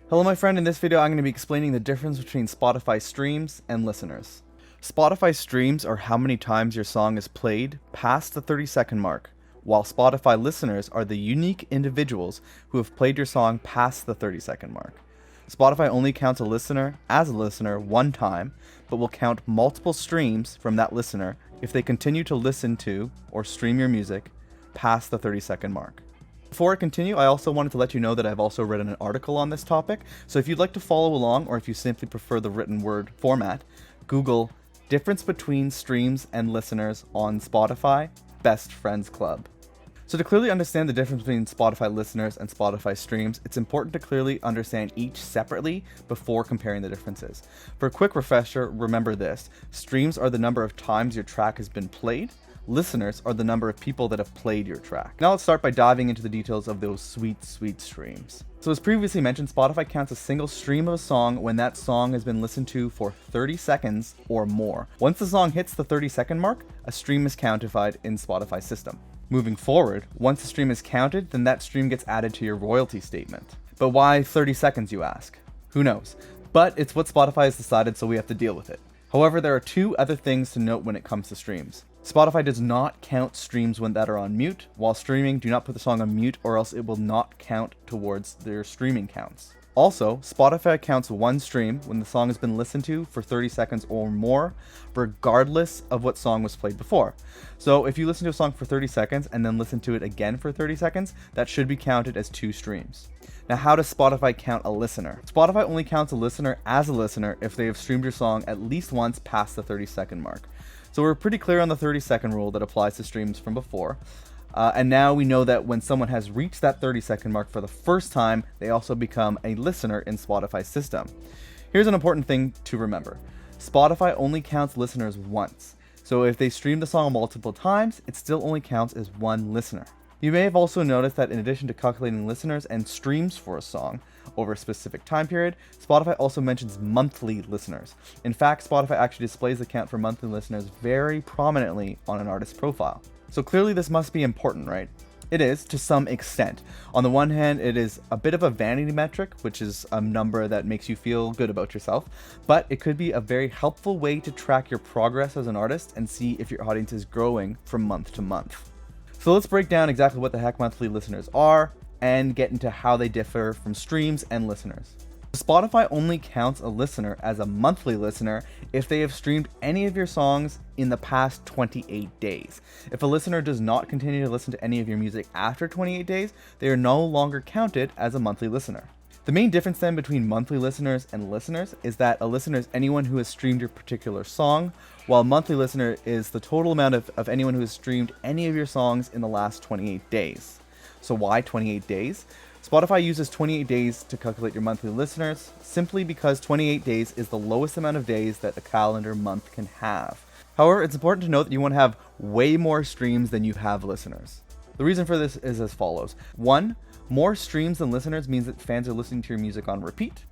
Hello my friend, in this video I'm going to be explaining the difference between Spotify streams and listeners. Spotify streams are how many times your song is played past the 30-second mark, while Spotify listeners are the unique individuals who have played your song past the 30-second mark. Spotify only counts a listener as a listener one time, but will count multiple streams from that listener if they continue to listen to or stream your music past the 30-second mark. Before I continue, I also wanted to let you know that I've also written an article on this topic, so if you'd like to follow along, or if you simply prefer the written word format, Google difference between streams and listeners on Spotify Best Friends Club. So to clearly understand the difference between Spotify listeners and Spotify streams, it's important to clearly understand each separately before comparing the differences. For a quick refresher, remember this: streams are the number of times your track has been played. Listeners are the number of people that have played your track. Now let's start by diving into the details of those sweet streams. So as previously mentioned, Spotify counts a single stream of a song when that song has been listened to for 30 seconds or more. Once the song hits the 30-second mark, a stream is counted in Spotify's system. Moving forward, once the stream is counted, then that stream gets added to your royalty statement. But why 30 seconds, you ask? Who knows? But it's what Spotify has decided, so we have to deal with it. However, there are two other things to note when it comes to streams. Spotify does not count streams that are on mute. While streaming, do not put the song on mute or else it will not count towards their streaming counts. Also, Spotify counts one stream when the song has been listened to for 30 seconds or more, regardless of what song was played before. So if you listen to a song for 30 seconds and then listen to it again for 30 seconds, that should be counted as two streams. Now, how does Spotify count a listener? Spotify only counts a listener as a listener if they have streamed your song at least once past the 30-second mark. So we're pretty clear on the 30-second rule that applies to streams from before. And now we know that when someone has reached that 30-second mark for the first time, they also become a listener in Spotify's system. Here's an important thing to remember. Spotify only counts listeners once. So if they stream the song multiple times, it still only counts as one listener. You may have also noticed that in addition to calculating listeners and streams for a song over a specific time period, Spotify also mentions monthly listeners. In fact, Spotify actually displays the count for monthly listeners very prominently on an artist's profile. So clearly this must be important, right? It is, to some extent. On the one hand, it is a bit of a vanity metric, which is a number that makes you feel good about yourself, but it could be a very helpful way to track your progress as an artist and see if your audience is growing from month to month. So let's break down exactly what the heck monthly listeners are and get into how they differ from streams and listeners. Spotify only counts a listener as a monthly listener if they have streamed any of your songs in the past 28 days. If a listener does not continue to listen to any of your music after 28 days, they are no longer counted as a monthly listener. The main difference then between monthly listeners and listeners is that a listener is anyone who has streamed your particular song, while a monthly listener is the total amount of anyone who has streamed any of your songs in the last 28 days. So why 28 days? Spotify uses 28 days to calculate your monthly listeners, simply because 28 days is the lowest amount of days that a calendar month can have. However, it's important to note that you want to have way more streams than you have listeners. The reason for this is as follows. 1. More streams than listeners means that fans are listening to your music on repeat.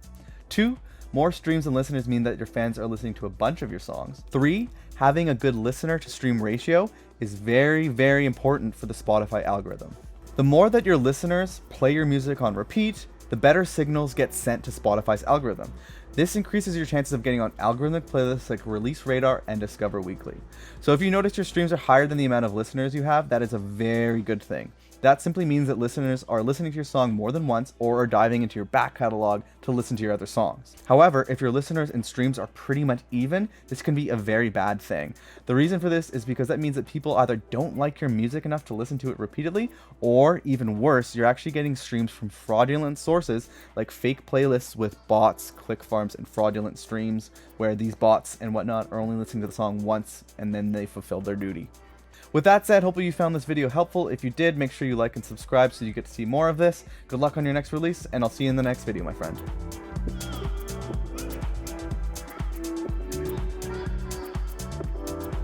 2. More streams than listeners mean that your fans are listening to a bunch of your songs. 3. Having a good listener to stream ratio is very, very important for the Spotify algorithm. The more that your listeners play your music on repeat, the better signals get sent to Spotify's algorithm. This increases your chances of getting on algorithmic playlists like Release Radar and Discover Weekly. So if you notice your streams are higher than the amount of listeners you have, that is a very good thing. That simply means that listeners are listening to your song more than once or are diving into your back catalog to listen to your other songs. However, if your listeners and streams are pretty much even, this can be a very bad thing. The reason for this is because that means that people either don't like your music enough to listen to it repeatedly, or even worse, you're actually getting streams from fraudulent sources like fake playlists with bots, click farms, and fraudulent streams where these bots and whatnot are only listening to the song once and then they fulfilled their duty. With that said, hopefully you found this video helpful. If you did, make sure you like and subscribe so you get to see more of this. Good luck on your next release, and I'll see you in the next video, my friend.